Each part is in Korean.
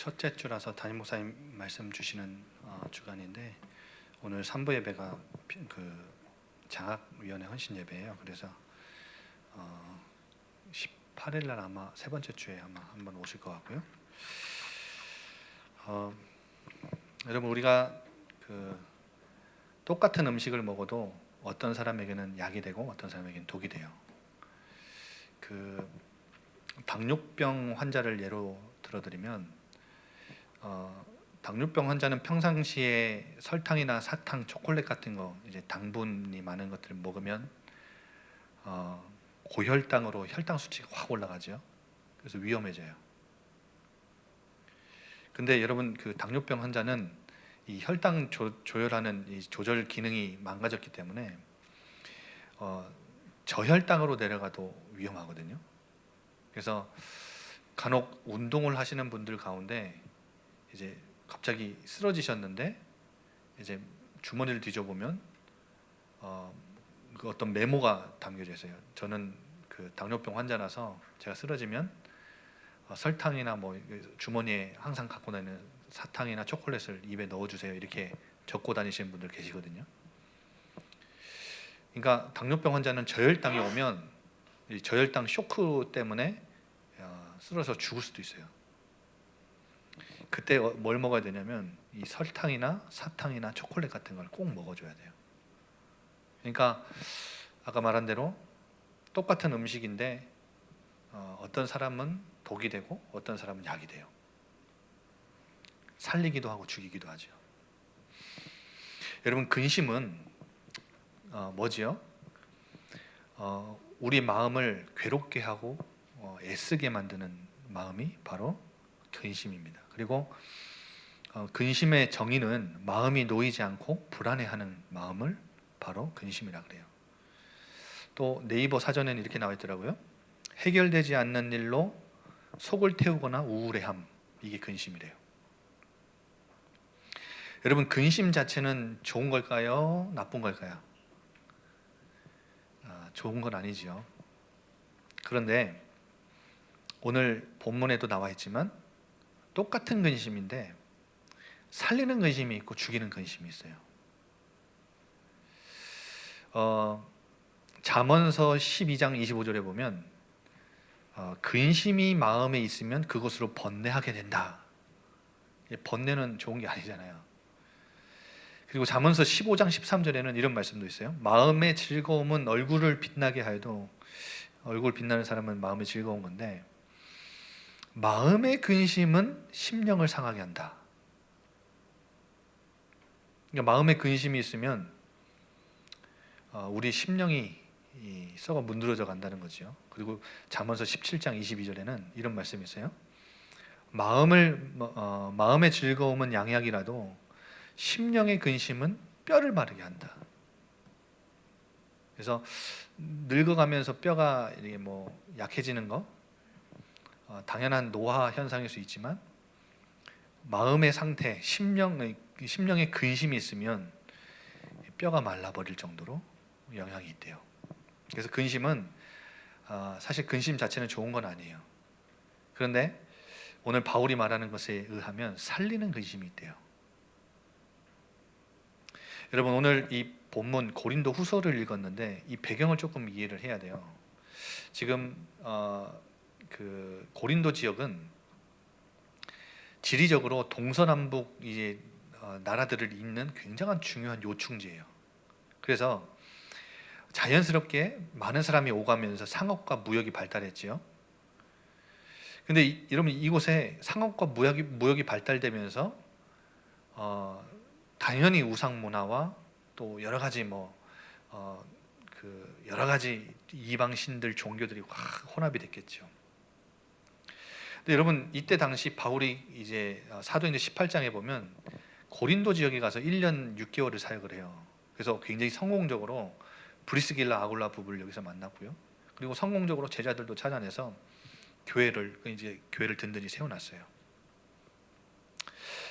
첫째 주라서 담임 목사님 말씀 주시는 주간인데 오늘 3부 예배가 그 장학위원회 헌신 예배예요. 그래서 18일 날 아마 세 번째 주에 아마 한번 오실 것 같고요. 여러분 우리가 그 똑같은 음식을 먹어도 어떤 사람에게는 약이 되고 어떤 사람에게는 독이 돼요. 그 당뇨병 환자를 예로 들어드리면 당뇨병 환자는 평상시에 설탕이나 사탕, 초콜릿 같은 거 이제 당분이 많은 것들을 먹으면 고혈당으로 혈당 수치가 확 올라가죠. 그래서 위험해져요. 근데 여러분 그 당뇨병 환자는 이 혈당 조절하는 이 조절 기능이 망가졌기 때문에 저혈당으로 내려가도 위험하거든요. 그래서 간혹 운동을 하시는 분들 가운데 이제 갑자기 쓰러지셨는데 이제 주머니를 뒤져보면 그 어떤 메모가 담겨져 있어요. 저는 그 당뇨병 환자라서 제가 쓰러지면 설탕이나 뭐 주머니에 항상 갖고 다니는 사탕이나 초콜릿을 입에 넣어주세요. 이렇게 적고 다니시는 분들 계시거든요. 그러니까 당뇨병 환자는 저혈당이 오면 이 저혈당 쇼크 때문에 쓰러져 죽을 수도 있어요. 그때 뭘 먹어야 되냐면 이 설탕이나 사탕이나 초콜릿 같은 걸 꼭 먹어줘야 돼요. 그러니까 아까 말한 대로 똑같은 음식인데 어떤 사람은 독이 되고 어떤 사람은 약이 돼요. 살리기도 하고 죽이기도 하죠. 여러분 근심은 뭐지요? 우리 마음을 괴롭게 하고 애쓰게 만드는 마음이 바로 근심입니다. 그리고 근심의 정의는 마음이 놓이지 않고 불안해하는 마음을 바로 근심이라 그래요. 또 네이버 사전에는 이렇게 나와 있더라고요. 해결되지 않는 일로 속을 태우거나 우울해함, 이게 근심이래요. 여러분 근심 자체는 좋은 걸까요? 나쁜 걸까요? 좋은 건 아니지요. 그런데 오늘 본문에도 나와 있지만 똑같은 근심인데 살리는 근심이 있고 죽이는 근심이 있어요. 잠언서 12장 25절에 보면 근심이 마음에 있으면 그것으로 번뇌하게 된다. 번뇌는 좋은 게 아니잖아요. 그리고 잠언서 15장 13절에는 이런 말씀도 있어요. 마음의 즐거움은 얼굴을 빛나게 하여도, 얼굴 빛나는 사람은 마음의 즐거운 건데 마음의 근심은 심령을 상하게 한다. 그러니까 마음의 근심이 있으면 우리 심령이 썩어 문드러져 간다는 거죠. 그리고 잠언서 17장 22절에는 이런 말씀이 있어요. 마음의 즐거움은 양약이라도 심령의 근심은 뼈를 마르게 한다. 그래서 늙어가면서 뼈가 이게 뭐 약해지는 거 당연한 노화 현상일 수 있지만 마음의 상태, 심령의 근심이 있으면 뼈가 말라버릴 정도로 영향이 있대요. 그래서 근심은 사실 근심 자체는 좋은 건 아니에요. 그런데 오늘 바울이 말하는 것에 의하면 살리는 근심이 있대요. 여러분 오늘 이 본문 고린도 후서를 읽었는데 이 배경을 조금 이해를 해야 돼요. 지금 그 고린도 지역은 지리적으로 동서남북 이제 나라들을 잇는 굉장한 중요한 요충지예요. 그래서 자연스럽게 많은 사람이 오가면서 상업과 무역이 발달했지요. 근데 여러분 이곳에 상업과 무역이 발달되면서 당연히 우상 문화와 또 여러 가지 여러 가지 이방 신들 종교들이 확 혼합이 됐겠죠. 근데 여러분 이때 당시 바울이 이제 사도행전 18장에 보면 고린도 지역에 가서 1년 6개월을 사역을 해요. 그래서 굉장히 성공적으로 브리스길라 아굴라 부부를 여기서 만났고요. 그리고 성공적으로 제자들도 찾아내서 교회를 든든히 세워놨어요.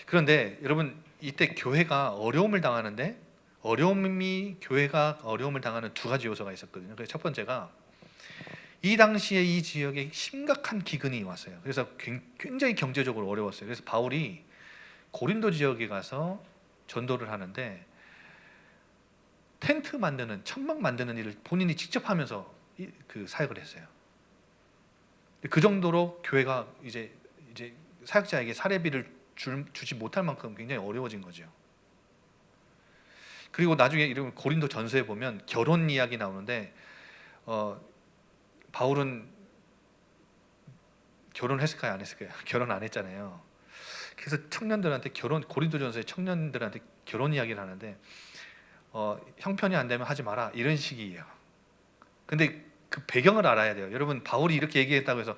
그런데 여러분 이때 교회가 어려움을 당하는데 교회가 어려움을 당하는 두 가지 요소가 있었거든요. 그래서 첫 번째가 이 당시에 이 지역에 심각한 기근이 왔어요. 그래서 굉장히 경제적으로 어려웠어요. 그래서 바울이 고린도 지역에 가서 전도를 하는데 텐트 만드는, 천막 만드는 일을 본인이 직접 하면서 그 사역을 했어요. 그 정도로 교회가 이제 사역자에게 사례비를 주지 못할 만큼 굉장히 어려워진 거죠. 그리고 나중에 이런 고린도 전서에 보면 결혼 이야기 나오는데 바울은 결혼했을까요, 안 했을까요? 결혼 안 했잖아요. 그래서 청년들한테 고린도 전서의 청년들한테 결혼 이야기를 하는데 형편이 안 되면 하지 마라, 이런 식이에요. 근데 그 배경을 알아야 돼요. 여러분, 바울이 이렇게 얘기했다고 해서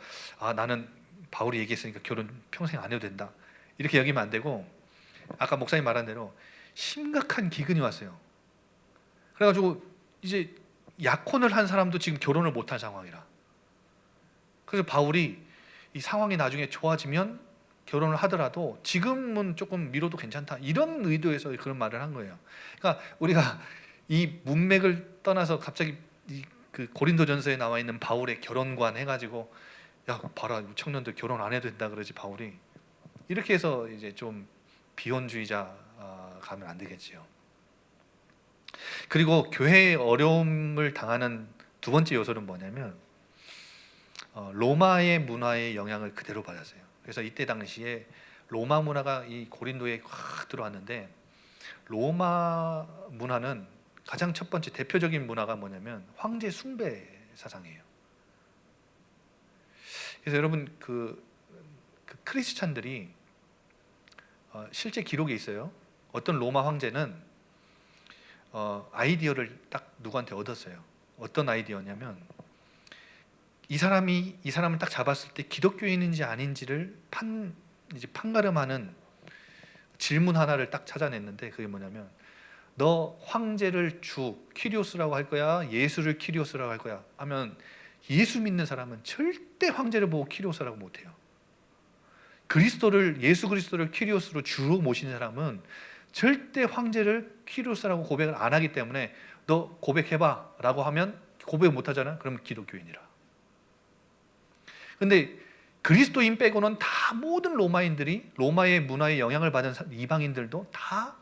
나는 바울이 얘기했으니까 결혼 평생 안 해도 된다, 이렇게 여기면 안 되고, 아까 목사님 말한 대로 심각한 기근이 왔어요. 그래가지고 이제 약혼을 한 사람도 지금 결혼을 못한 상황이라. 그래서 바울이 이 상황이 나중에 좋아지면 결혼을 하더라도 지금은 조금 미뤄도 괜찮다, 이런 의도에서 그런 말을 한 거예요. 그러니까 우리가 이 문맥을 떠나서 갑자기 그 고린도전서에 나와 있는 바울의 결혼관 해가지고 야 봐라, 청년들 결혼 안 해도 된다 그러지 바울이, 이렇게 해서 이제 좀 비혼주의자 가면 안 되겠지요. 그리고 교회의 어려움을 당하는 두 번째 요소는 뭐냐면 로마의 문화의 영향을 그대로 받았어요. 그래서 이때 당시에 로마 문화가 이 고린도에 확 들어왔는데, 로마 문화는 가장 첫 번째 대표적인 문화가 뭐냐면 황제 숭배 사상이에요. 그래서 여러분 그 크리스찬들이 실제 기록에 있어요. 어떤 로마 황제는 아이디어를 딱 누구한테 얻었어요. 어떤 아이디어냐면 이 사람을 딱 잡았을 때 기독교인인지 아닌지를 판가름하는 질문 하나를 딱 찾아냈는데, 그게 뭐냐면 너 황제를 키리오스라고 할 거야, 예수를 키리오스라고 할 거야 하면, 예수 믿는 사람은 절대 황제를 보고 키리오스라고 못해요. 예수 그리스도를 키리오스로 주로 모신 사람은 절대 황제를 키리오스라고 고백을 안 하기 때문에 너 고백해봐 라고 하면 고백 못 하잖아? 그러면 기독교인이라. 근데 그리스도인 빼고는 다 모든 로마인들이, 로마의 문화에 영향을 받은 이방인들도 다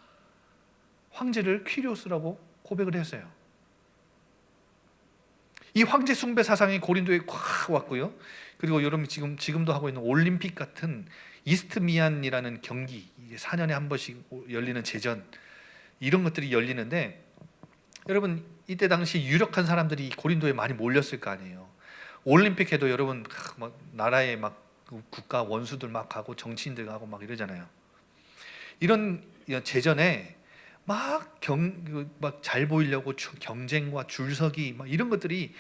황제를 퀴리오스라고 고백을 했어요. 이 황제 숭배 사상이 고린도에 확 왔고요. 그리고 여러분 지금도 하고 있는 올림픽 같은 이스트미안이라는 경기, 4년에 한 번씩 열리는 제전, 이런 것들이 열리는데, 여러분 이때 당시 유력한 사람들이 고린도에 많이 몰렸을 거 아니에요. 올림픽 해도 여러분 막 나라의 막 국가 원수들 막 가고 정치인들 가고 막 이러잖아요. 이런 제전에 막 잘 보이려고 경쟁과 줄서기 막 이런 것들이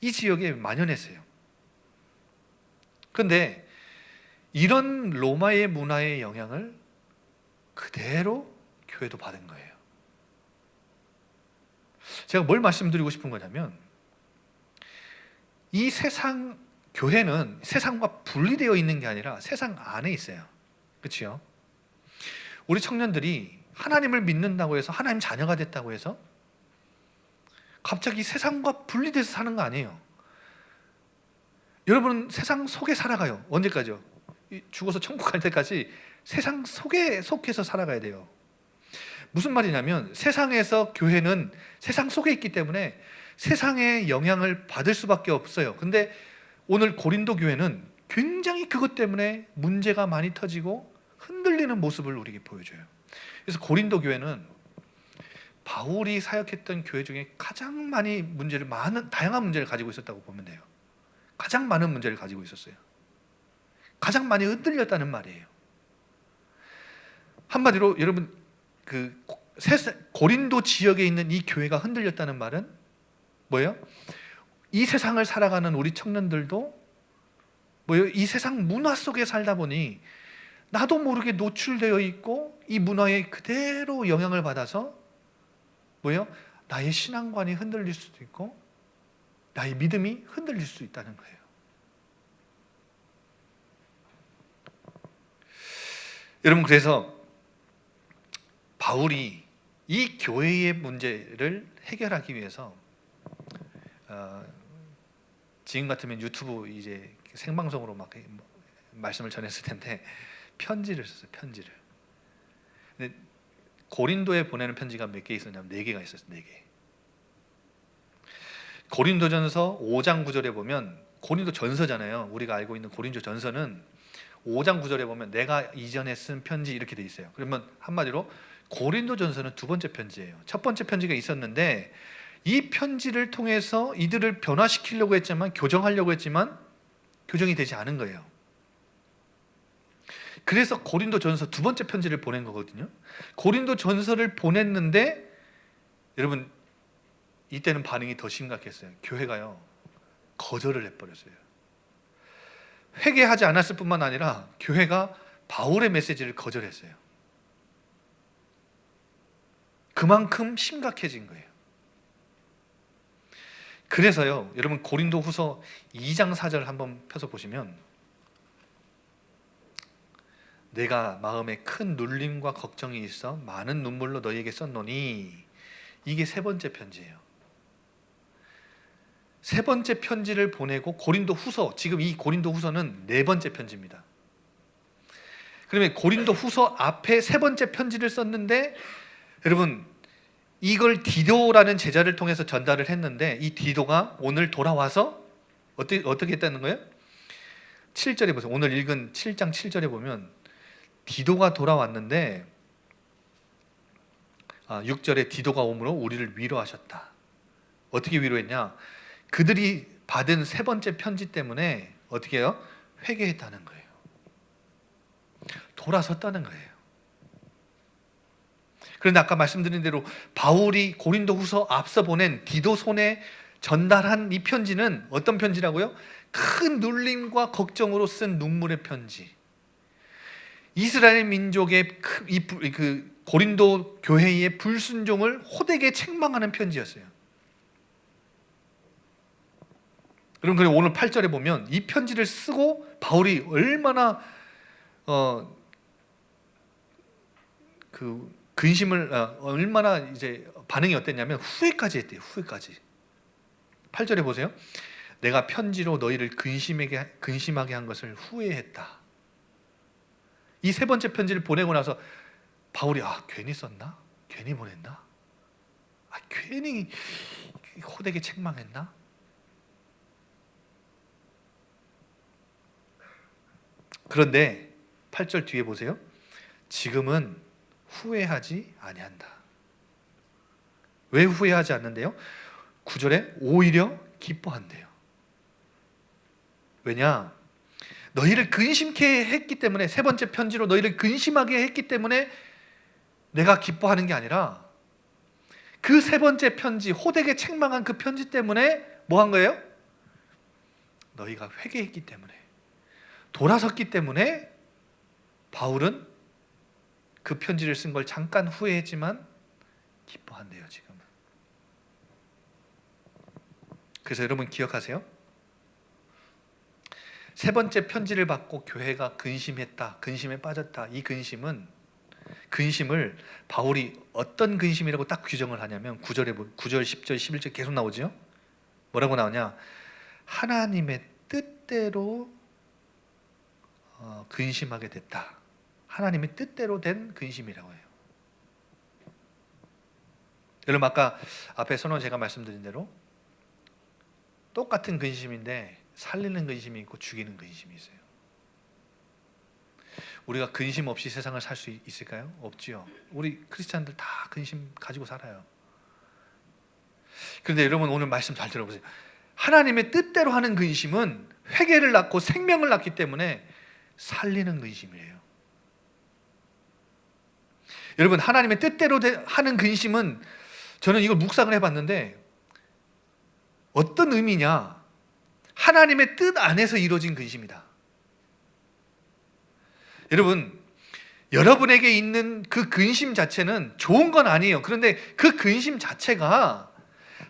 이 지역에 만연했어요. 그런데 이런 로마의 문화의 영향을 그대로 교회도 받은 거예요. 제가 뭘 말씀드리고 싶은 거냐면, 이 세상, 교회는 세상과 분리되어 있는 게 아니라 세상 안에 있어요. 그렇죠? 우리 청년들이 하나님을 믿는다고 해서, 하나님 자녀가 됐다고 해서 갑자기 세상과 분리돼서 사는 거 아니에요. 여러분은 세상 속에 살아가요. 언제까지요? 죽어서 천국 갈 때까지 세상 속에 속해서 살아가야 돼요. 무슨 말이냐면, 세상에서 교회는 세상 속에 있기 때문에 세상의 영향을 받을 수밖에 없어요. 근데 오늘 고린도 교회는 굉장히 그것 때문에 문제가 많이 터지고 흔들리는 모습을 우리에게 보여줘요. 그래서 고린도 교회는 바울이 사역했던 교회 중에 가장 다양한 문제를 가지고 있었다고 보면 돼요. 가장 많은 문제를 가지고 있었어요. 가장 많이 흔들렸다는 말이에요. 한마디로 여러분, 고린도 지역에 있는 이 교회가 흔들렸다는 말은 뭐예요? 이 세상을 살아가는 우리 청년들도 뭐예요? 이 세상 문화 속에 살다 보니 나도 모르게 노출되어 있고, 이 문화에 그대로 영향을 받아서 뭐예요? 나의 신앙관이 흔들릴 수도 있고 나의 믿음이 흔들릴 수 있다는 거예요. 여러분, 그래서 바울이 이 교회의 문제를 해결하기 위해서 지금 같으면 유튜브 이제 생방송으로 막 말씀을 전했을 텐데 편지를 썼어요. 편지를. 근데 고린도에 보내는 편지가 몇 개 있었냐면 4개가 있었어요. 4개. 고린도전서 5장 9절에 보면, 고린도 전서잖아요. 우리가 알고 있는 고린도 전서는 5장 9절에 보면 내가 이전에 쓴 편지 이렇게 돼 있어요. 그러면 한마디로 고린도 전서는 2번째 편지예요. 첫 번째 편지가 있었는데 이 편지를 통해서 이들을 변화시키려고 했지만, 교정하려고 했지만 교정이 되지 않은 거예요. 그래서 고린도 전서 2번째 편지를 보낸 거거든요. 고린도 전서를 보냈는데 여러분 이때는 반응이 더 심각했어요. 교회가요 거절을 해버렸어요. 회개하지 않았을 뿐만 아니라 교회가 바울의 메시지를 거절했어요. 그만큼 심각해진 거예요. 그래서요 여러분 고린도 후서 2장 4절 한번 펴서 보시면, 내가 마음에 큰 눌림과 걱정이 있어 많은 눈물로 너희에게 썼노니, 이게 3번째 편지예요. 3번째 편지를 보내고 고린도 후서, 지금 이 고린도 후서는 4번째 편지입니다. 그러면 고린도 후서 앞에 3번째 편지를 썼는데, 여러분 이걸 디도라는 제자를 통해서 전달을 했는데, 이 디도가 오늘 돌아와서 어떻게 했다는 거예요? 7절에 보세요. 오늘 읽은 7장 7절에 보면 디도가 돌아왔는데 6절에 디도가 오므로 우리를 위로하셨다. 어떻게 위로했냐? 그들이 받은 3번째 편지 때문에 어떻게 해요? 회개했다는 거예요. 돌아섰다는 거예요. 그런데 아까 말씀드린 대로 바울이 고린도 후서 앞서 보낸 디도 손에 전달한 이 편지는 어떤 편지라고요? 큰 눌림과 걱정으로 쓴 눈물의 편지. 이스라엘 민족의 그 고린도 교회의 불순종을 호되게 책망하는 편지였어요. 여러분, 오늘 8절에 보면 이 편지를 쓰고 바울이 얼마나 그 근심을 얼마나 이제 반응이 어땠냐면 후회까지 했대요. 후회까지. 8절에 보세요. 내가 편지로 너희를 근심하게 한 것을 후회했다. 이 3번째 편지를 보내고 나서 바울이 괜히 썼나? 괜히 보냈나? 괜히 호되게 책망했나? 그런데 8절 뒤에 보세요. 지금은 후회하지 아니한다. 왜 후회하지 않는데요? 9절에 오히려 기뻐한대요. 왜냐? 너희를 근심케 했기 때문에, 3번째 편지로 너희를 근심하게 했기 때문에 내가 기뻐하는 게 아니라, 그 3번째 편지, 호되게 책망한 그 편지 때문에 뭐 한 거예요? 너희가 회개했기 때문에, 돌아섰기 때문에 바울은 그 편지를 쓴 걸 잠깐 후회했지만 기뻐한대요. 지금은. 그래서 여러분 기억하세요. 3번째 편지를 받고 교회가 근심했다, 근심에 빠졌다. 이 근심을 바울이 어떤 근심이라고 딱 규정을 하냐면 9절, 10절, 11절 계속 나오죠. 뭐라고 나오냐? 하나님의 뜻대로 근심하게 됐다. 하나님의 뜻대로 된 근심이라고 해요. 여러분 아까 앞에 선언 제가 말씀드린 대로 똑같은 근심인데 살리는 근심이 있고 죽이는 근심이 있어요. 우리가 근심 없이 세상을 살 수 있을까요? 없지요. 우리 크리스찬들 다 근심 가지고 살아요. 그런데 여러분 오늘 말씀 잘 들어보세요. 하나님의 뜻대로 하는 근심은 회개를 낳고 생명을 낳기 때문에 살리는 근심이에요. 여러분 하나님의 뜻대로 하는 근심은, 저는 이걸 묵상을 해봤는데 어떤 의미냐? 하나님의 뜻 안에서 이루어진 근심이다. 여러분, 여러분에게 있는 그 근심 자체는 좋은 건 아니에요. 그런데 그 근심 자체가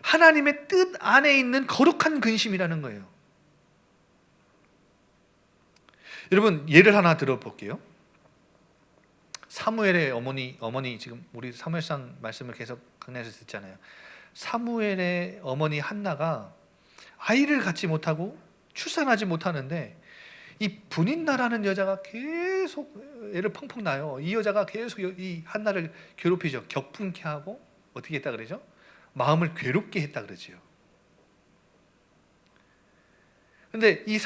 하나님의 뜻 안에 있는 거룩한 근심이라는 거예요. 여러분 예를 하나 들어볼게요. 사무엘의 어머니 지금 우리 사무엘상 말씀을 계속 강의해서 듣잖아요. 사무엘의 어머니 한나가 아이를 갖지 못하고 출산하지 못하는데 이 분인나라는 여자가 계속 애를 펑펑 낳아요. 이 여자가 계속 이 한나를 괴롭히죠. 격분케 하고 어떻게 했다 그러죠? 마음을 괴롭게 했다 그러지요. 근데 이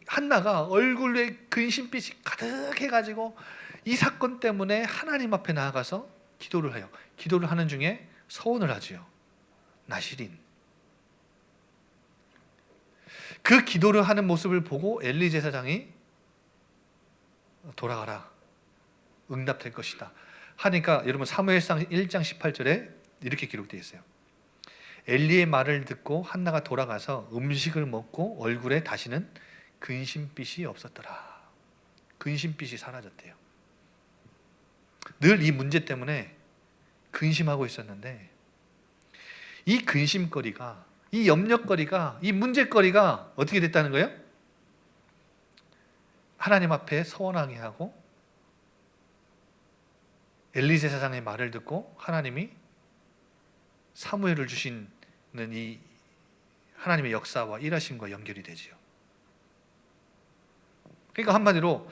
한나가 얼굴에 근심빛이 가득해가지고 이 사건 때문에 하나님 앞에 나아가서 기도를 해요. 기도를 하는 중에 서원을 하지요. 나실인. 그 기도를 하는 모습을 보고 엘리 제사장이 돌아가라, 응답될 것이다 하니까 여러분 사무엘상 1장 18절에 이렇게 기록되어 있어요. 엘리의 말을 듣고 한나가 돌아가서 음식을 먹고 얼굴에 다시는 근심빛이 없었더라. 근심빛이 사라졌대요. 늘 이 문제 때문에 근심하고 있었는데 이 근심거리가, 이 염려거리가, 이 문제거리가 어떻게 됐다는 거예요? 하나님 앞에 서원하게 하고 엘리 제사장의 말을 듣고 하나님이 사무엘을 주시는 이 하나님의 역사와 일하심과 연결이 되지요. 그러니까 한마디로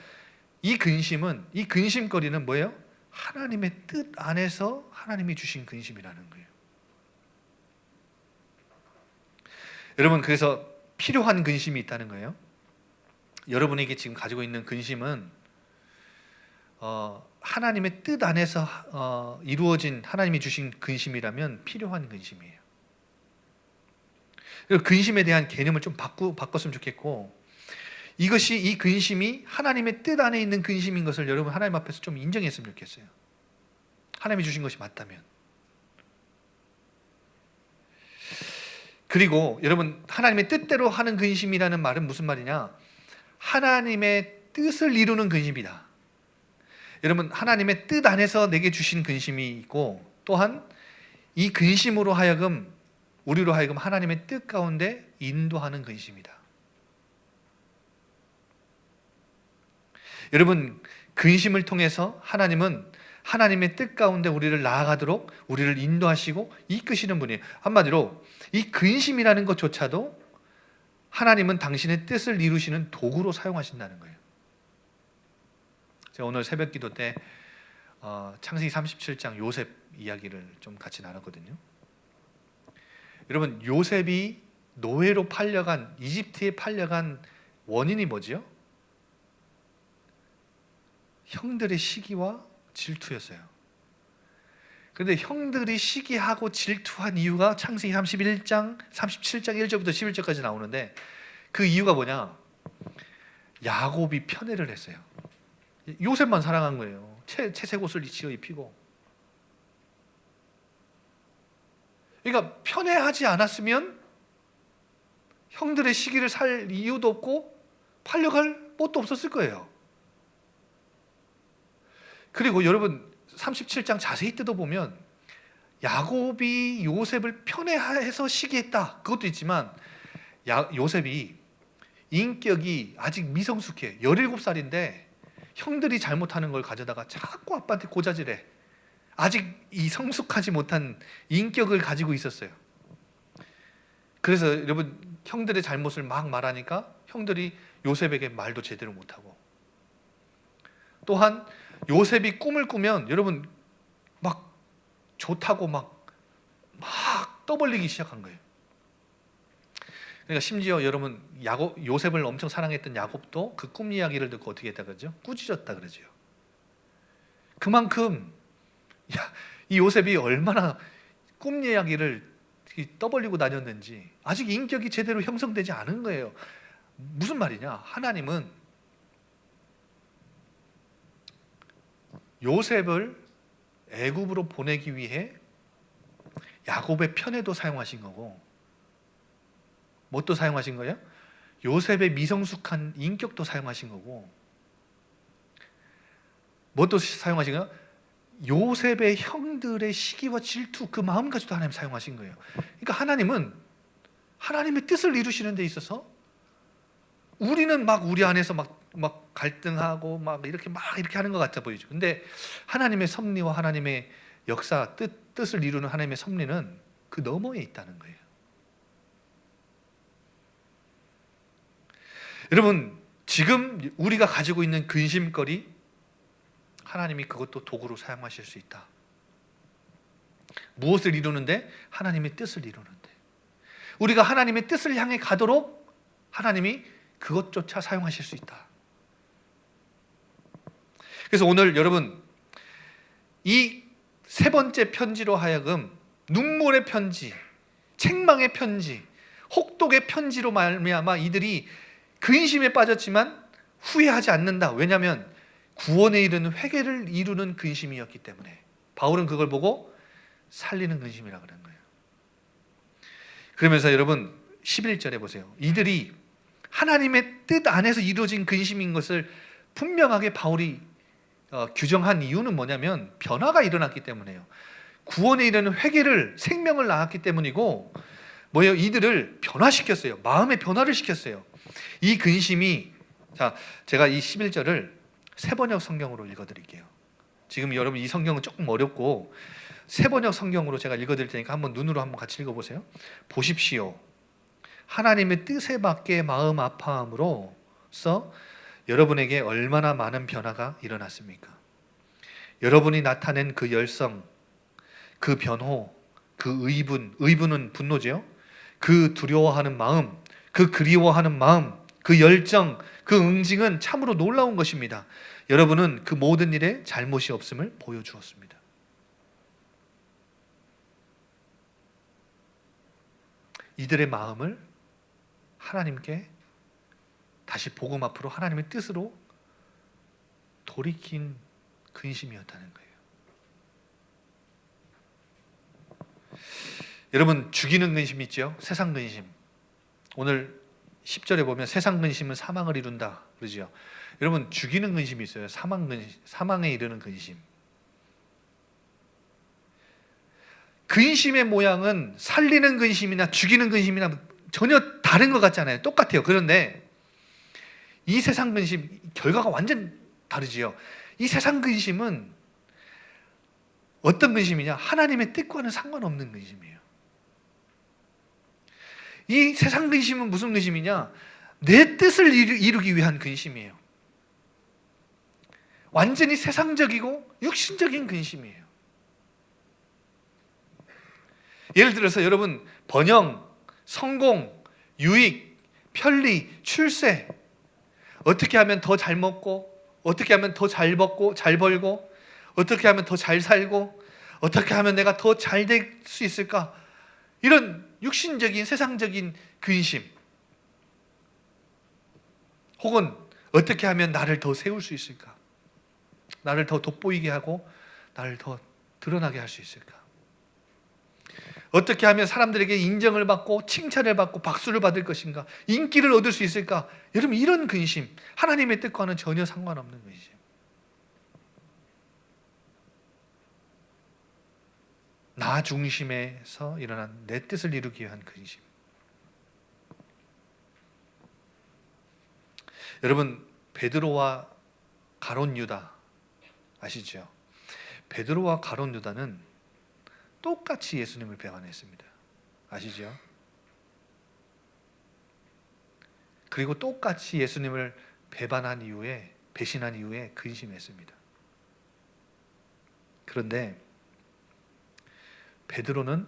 이 근심은, 이 근심거리는 뭐예요? 하나님의 뜻 안에서 하나님이 주신 근심이라는 거예요. 여러분, 그래서 필요한 근심이 있다는 거예요. 여러분에게 지금 가지고 있는 근심은 하나님의 뜻 안에서 이루어진, 하나님이 주신 근심이라면 필요한 근심이에요. 근심에 대한 개념을 좀 바꿨으면 좋겠고, 이 근심이 하나님의 뜻 안에 있는 근심인 것을 여러분 하나님 앞에서 좀 인정했으면 좋겠어요. 하나님이 주신 것이 맞다면. 그리고 여러분, 하나님의 뜻대로 하는 근심이라는 말은 무슨 말이냐? 하나님의 뜻을 이루는 근심이다. 여러분, 하나님의 뜻 안에서 내게 주신 근심이 있고, 또한 이 근심으로 하여금, 우리로 하여금 하나님의 뜻 가운데 인도하는 근심이다. 여러분, 근심을 통해서 하나님은 하나님의 뜻 가운데 우리를 나아가도록 우리를 인도하시고 이끄시는 분이에요. 한마디로 이 근심이라는 것조차도 하나님은 당신의 뜻을 이루시는 도구로 사용하신다는 거예요. 제가 오늘 새벽 기도 때 창세기 37장 요셉 이야기를 좀 같이 나눴거든요. 여러분, 요셉이 노예로 팔려간, 이집트에 팔려간 원인이 뭐지요? 형들의 시기와 질투였어요. 그런데 형들이 시기하고 질투한 이유가 창세기 37장 1절부터 11절까지 나오는데, 그 이유가 뭐냐? 야곱이 편애를 했어요. 요셉만 사랑한 거예요. 채색 옷을 지어 입히고. 그러니까 편애하지 않았으면 형들의 시기를 살 이유도 없고 팔려갈 뭣도 없었을 거예요. 그리고 여러분 37장 자세히 뜯어보면 야곱이 요셉을 편애해서 시기했다, 그것도 있지만 요셉이 인격이 아직 미성숙해. 17살인데 형들이 잘못하는 걸 가져다가 자꾸 아빠한테 고자질해. 아직 이 성숙하지 못한 인격을 가지고 있었어요. 그래서 여러분, 형들의 잘못을 막 말하니까 형들이 요셉에게 말도 제대로 못하고, 또한 요셉이 꿈을 꾸면 여러분 막 좋다고 막 떠벌리기 시작한 거예요. 그러니까 심지어 여러분, 요셉을 엄청 사랑했던 야곱도 그 꿈 이야기를 듣고 어떻게 했다 그러죠? 꾸짖었다 그러죠. 그만큼 이 요셉이 얼마나 꿈 이야기를 떠벌리고 다녔는지 아직 인격이 제대로 형성되지 않은 거예요. 무슨 말이냐? 하나님은 요셉을 애굽으로 보내기 위해 야곱의 편애도 사용하신 거고, 뭣도 사용하신 거예요? 요셉의 미성숙한 인격도 사용하신 거고, 뭣도 사용하신 거예요? 요셉의 형들의 시기와 질투, 그 마음까지도 하나님 사용하신 거예요. 그러니까 하나님은 하나님의 뜻을 이루시는 데 있어서 우리는 막 우리 안에서 막 갈등하고 막 이렇게 하는 것 같아 보이죠. 근데 하나님의 섭리와 하나님의 역사, 뜻을 이루는 하나님의 섭리는 그 너머에 있다는 거예요. 여러분, 지금 우리가 가지고 있는 근심거리, 하나님이 그것도 도구로 사용하실 수 있다. 무엇을 이루는데? 하나님의 뜻을 이루는데. 우리가 하나님의 뜻을 향해 가도록 하나님이 그것조차 사용하실 수 있다. 그래서 오늘 여러분, 이 세 번째 편지로 하여금 눈물의 편지, 책망의 편지, 혹독의 편지로 말미암아 이들이 근심에 빠졌지만 후회하지 않는다. 왜냐하면 구원에 이르는 회개를 이루는 근심이었기 때문에. 바울은 그걸 보고 살리는 근심이라고 그런 거예요. 그러면서 여러분 11절에 보세요. 이들이 하나님의 뜻 안에서 이루어진 근심인 것을 분명하게 바울이 규정한 이유는 뭐냐면 변화가 일어났기 때문에요. 구원에 이르는 회개를, 생명을 낳았기 때문이고, 뭐예요? 이들을 변화시켰어요. 마음의 변화를 시켰어요. 이 근심이, 자, 제가 이 11절을 새번역 성경으로 읽어드릴게요. 지금 여러분 이 성경은 조금 어렵고 새번역 성경으로 제가 읽어드릴 테니까 한번 눈으로 한번 같이 읽어보세요. 보십시오. 하나님의 뜻에 맞게 마음 아파함으로써 여러분에게 얼마나 많은 변화가 일어났습니까? 여러분이 나타낸 그 열성, 그 변호, 그 의분은 분노죠. 그 두려워하는 마음, 그 그리워하는 마음, 그 열정, 그 응징은 참으로 놀라운 것입니다. 여러분은 그 모든 일에 잘못이 없음을 보여주었습니다. 이들의 마음을 하나님께 다시 복음 앞으로 하나님의 뜻으로 돌이킨 근심이었다는 거예요. 여러분, 죽이는 근심 있죠? 세상 근심. 오늘 10절에 보면 세상 근심은 사망을 이룬다 그러죠. 여러분, 죽이는 근심이 있어요. 사망에 이르는 근심. 근심의 모양은 살리는 근심이나 죽이는 근심이나 전혀 다른 것 같지 않아요. 똑같아요. 그런데 이 세상 근심 결과가 완전 다르지요. 이 세상 근심은 어떤 근심이냐? 하나님의 뜻과는 상관없는 근심이에요. 이 세상 근심은 무슨 근심이냐? 내 뜻을 이루기 위한 근심이에요. 완전히 세상적이고 육신적인 근심이에요. 예를 들어서 여러분, 번영, 성공, 유익, 편리, 출세, 어떻게 하면 더 잘 먹고, 어떻게 하면 더 잘 먹고, 잘 벌고, 어떻게 하면 더 잘 살고, 어떻게 하면 내가 더 잘 될 수 있을까? 이런 육신적인 세상적인 근심, 혹은 어떻게 하면 나를 더 세울 수 있을까? 나를 더 돋보이게 하고 나를 더 드러나게 할 수 있을까? 어떻게 하면 사람들에게 인정을 받고 칭찬을 받고 박수를 받을 것인가? 인기를 얻을 수 있을까? 여러분, 이런 근심, 하나님의 뜻과는 전혀 상관없는 근심. 나 중심에서 일어난 내 뜻을 이루기 위한 근심. 여러분, 베드로와 가룟 유다 아시죠? 베드로와 가룟 유다는 똑같이 예수님을 배반했습니다. 아시죠? 그리고 똑같이 예수님을 배신한 이후에 근심했습니다. 그런데 베드로는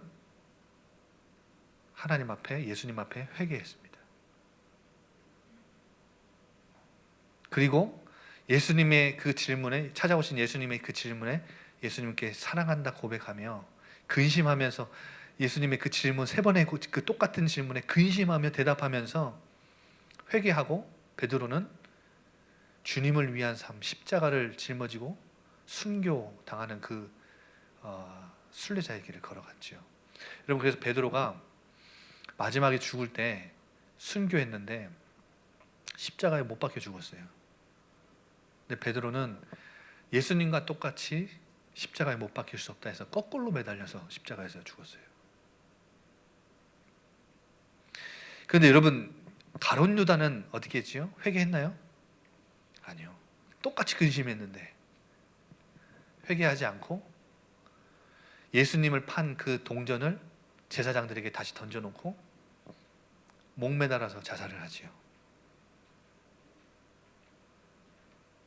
하나님 앞에, 예수님 앞에 회개했습니다. 그리고 예수님의 그 질문에, 찾아오신 예수님의 그 질문에 예수님께 사랑한다 고백하며 근심하면서, 예수님의 그 질문 세 번의 그 똑같은 질문에 근심하며 대답하면서 회개하고, 베드로는 주님을 위한 삶, 십자가를 짊어지고 순교당하는 그 순례자의 길을 걸어갔죠. 여러분, 그래서 베드로가 마지막에 죽을 때 순교했는데 십자가에 못 박혀 죽었어요. 근데 베드로는 예수님과 똑같이 십자가에 못 박힐 수 없다 해서 거꾸로 매달려서 십자가에서 죽었어요. 그런데 여러분, 가룟 유다는 어떻게 했지요? 회개했나요? 아니요. 똑같이 근심했는데 회개하지 않고 예수님을 판 그 동전을 제사장들에게 다시 던져놓고 목매달아서 자살을 하지요.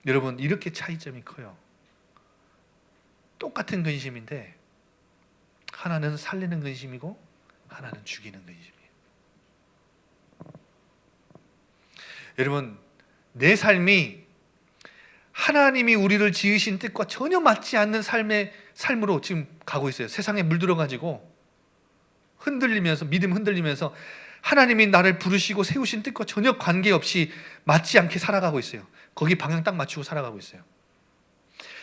여러분, 이렇게 차이점이 커요. 똑같은 근심인데 하나는 살리는 근심이고 하나는 죽이는 근심이에요. 여러분, 내 삶이 하나님이 우리를 지으신 뜻과 전혀 맞지 않는 삶으로 지금 가고 있어요. 세상에 물들어가지고 흔들리면서, 믿음 흔들리면서 하나님이 나를 부르시고 세우신 뜻과 전혀 관계없이 맞지 않게 살아가고 있어요. 거기 방향 딱 맞추고 살아가고 있어요.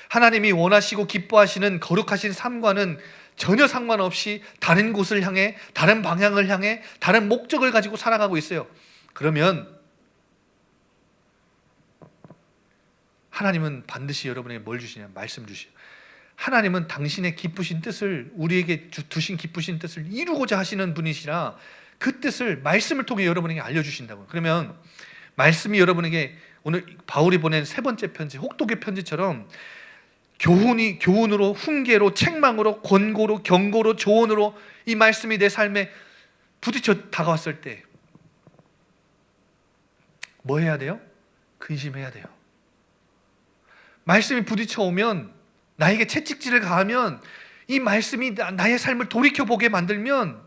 하나님이 원하시고 기뻐하시는 거룩하신 삶과는 전혀 상관없이 다른 곳을 향해, 다른 방향을 향해, 다른 목적을 가지고 살아가고 있어요. 그러면 하나님은 반드시 여러분에게 뭘 주시냐? 말씀 주시죠. 하나님은 당신의 기쁘신 뜻을, 우리에게 두신 기쁘신 뜻을 이루고자 하시는 분이시라 그 뜻을 말씀을 통해 여러분에게 알려주신다고요. 그러면 말씀이 여러분에게 오늘 바울이 보낸 세 번째 편지, 혹독의 편지처럼 교훈으로, 훈계로, 책망으로, 권고로, 경고로, 조언으로 이 말씀이 내 삶에 부딪혀 다가왔을 때 뭐 해야 돼요? 근심해야 돼요. 말씀이 부딪혀 오면, 나에게 채찍질을 가하면, 이 말씀이 나의 삶을 돌이켜보게 만들면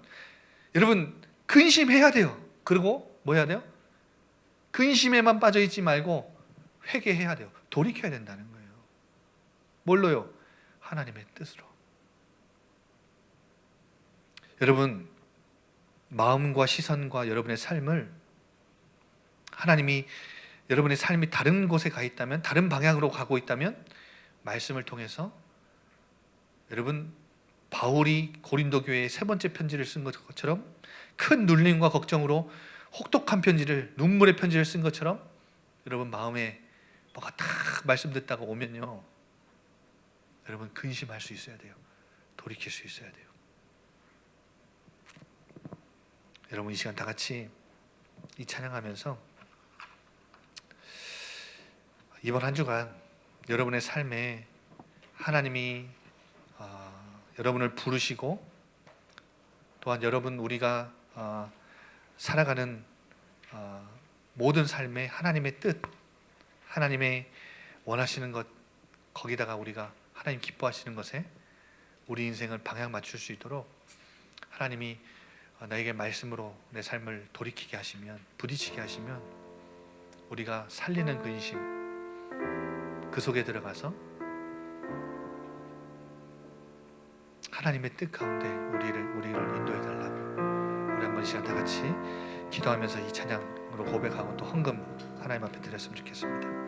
여러분 근심해야 돼요. 그리고 뭐 해야 돼요? 근심에만 빠져있지 말고 회개해야 돼요. 돌이켜야 된다는 거예요. 뭘로요? 하나님의 뜻으로. 여러분, 마음과 시선과 여러분의 삶을, 하나님이 여러분의 삶이 다른 곳에 가 있다면, 다른 방향으로 가고 있다면 말씀을 통해서, 여러분 바울이 고린도 교회에 세 번째 편지를 쓴 것처럼 큰 눌림과 걱정으로 혹독한 편지를, 눈물의 편지를 쓴 것처럼 여러분 마음에 뭐가 딱 말씀 듣다가 오면요, 여러분 근심할 수 있어야 돼요. 돌이킬 수 있어야 돼요. 여러분 이 시간 다 같이 이 찬양하면서 이번 한 주간 여러분의 삶에 하나님이 여러분을 부르시고, 또한 여러분 우리가 살아가는 모든 삶에 하나님의 뜻, 하나님의 원하시는 것, 거기다가 우리가 하나님 기뻐하시는 것에 우리 인생을 방향 맞출 수 있도록 하나님이 나에게 말씀으로 내 삶을 돌이키게 하시면, 부딪히게 하시면 우리가 살리는 근심, 그 속에 들어가서 하나님의 뜻 가운데 우리를 인도해 달라고, 우리 한번 시간 다 같이 기도하면서 이 찬양으로 고백하고 또 헌금 하나님 앞에 드렸으면 좋겠습니다.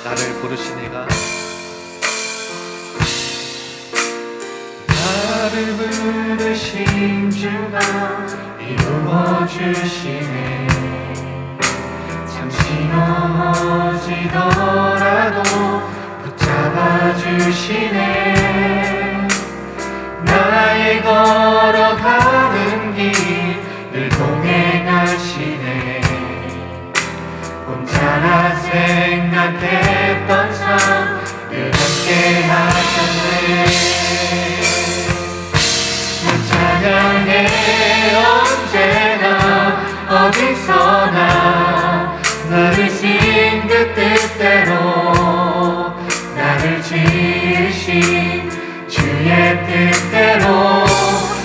나를 부르신 이가, 나를 부르신 주가 이루어 주시네. 잠시 넘어지더라도 붙잡아 주시네. 나의 걸어가는 길 늘 동행하시네. 혼자라 생각했던 삶 늘 함께 하셨네. 내 찬양에 언제나 어디서나 나를 신 그 뜻대로, 나를 지으신 주의 뜻대로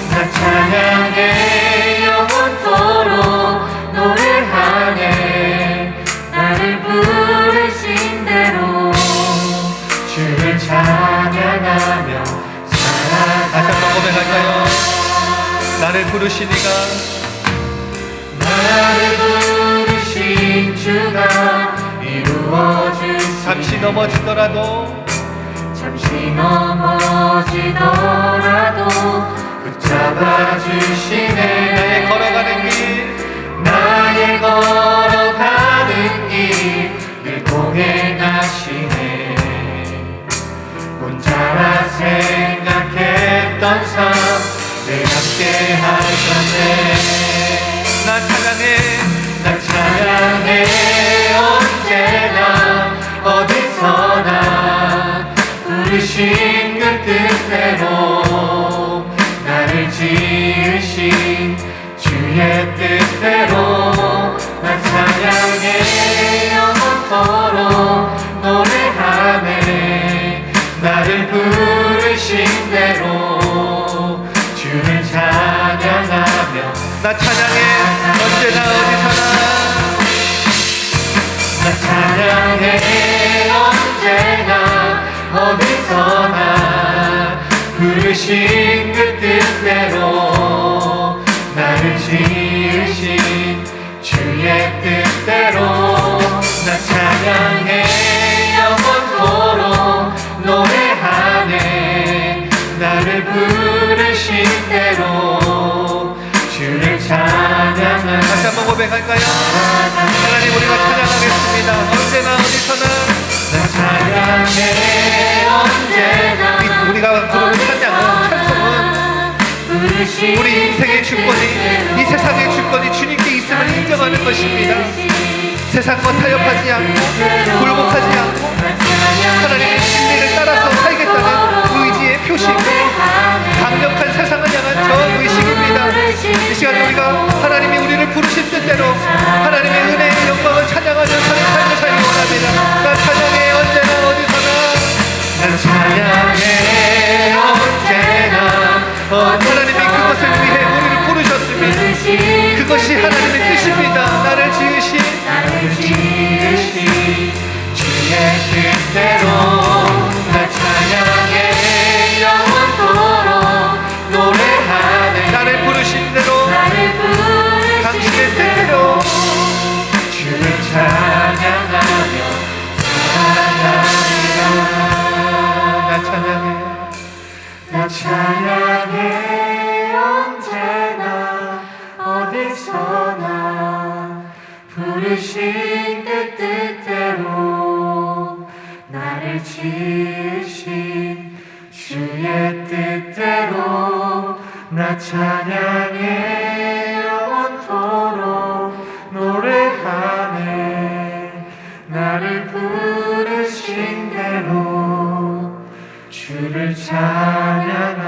나 찬양해 영원토록 노래하네. 나를 부르신 대로 주를 찬양하며 살아가. 다시 한번 고백할까요? 나를 부르신 이가, 나를 부르신 주가 이루어 주시네. 잠시 넘어지더라도, 잠시 넘어지더라도 붙잡아 주시네. 나의 걸어가는 길, 나의 걸어가는 길 늘 동행하시네. 혼자라 생각했던 삶 늘 함께 하셨네. 나 찬양해, 나 찬양해 부르신 그 뜻대로 나를 지으신 주의 뜻대로 나 찬양해 영원토록 노래하네. 나를 부르신 대로 주를 찬양하며 나 찬양해 언제나 어디서나. 나 찬양해 언제나 어디서나 부르신 그 뜻대로 나를 지으신 주의 뜻대로 나 찬양해 영원토록 노래하네. 나를 부르신 대로 주를 찬양하네. 다시 한번 고백할까요? 하나님 우리가 찬양하겠습니다. 언제나 어디서나 나 찬양해 언제나. 우리가 부르는 찬양은 찬송은 우리 인생의 주권이 이 세상의 주권이 주님께 있음을 인정하는 것입니다. 세상과 타협하지 않고 굴복하지 않고 하나님의 진리를 따라서 살겠다는 의지의 표시고 강력한 세상을 향한 저 의식입니다. 이 시간에 우리가 하나님이 우리를 부르신 뜻대로 하나님의 은혜의 영광을 찬양하며 사는 삶을 살기 원합니다. 나 찬양해 언제나 어디서나. 난 찬양해 언제나 하나님이 그것을 위해 우리를 부르셨습니다. 그것이 하나님의 뜻입니다. 나를 지으신 주의 뜻대로 나 찬양해 영원토록 노래하네. 나를 부르신 대로 당신의 뜻대로 주를 찬양하며 살아가리라. 나 찬양해 나 찬양해 언제나 어디서나 부르신 그 뜻대로 나를 지으신 주의 뜻대로 나 찬양해 영원토록 노래하네. 나를 부르신 대로 주를 찬양하네.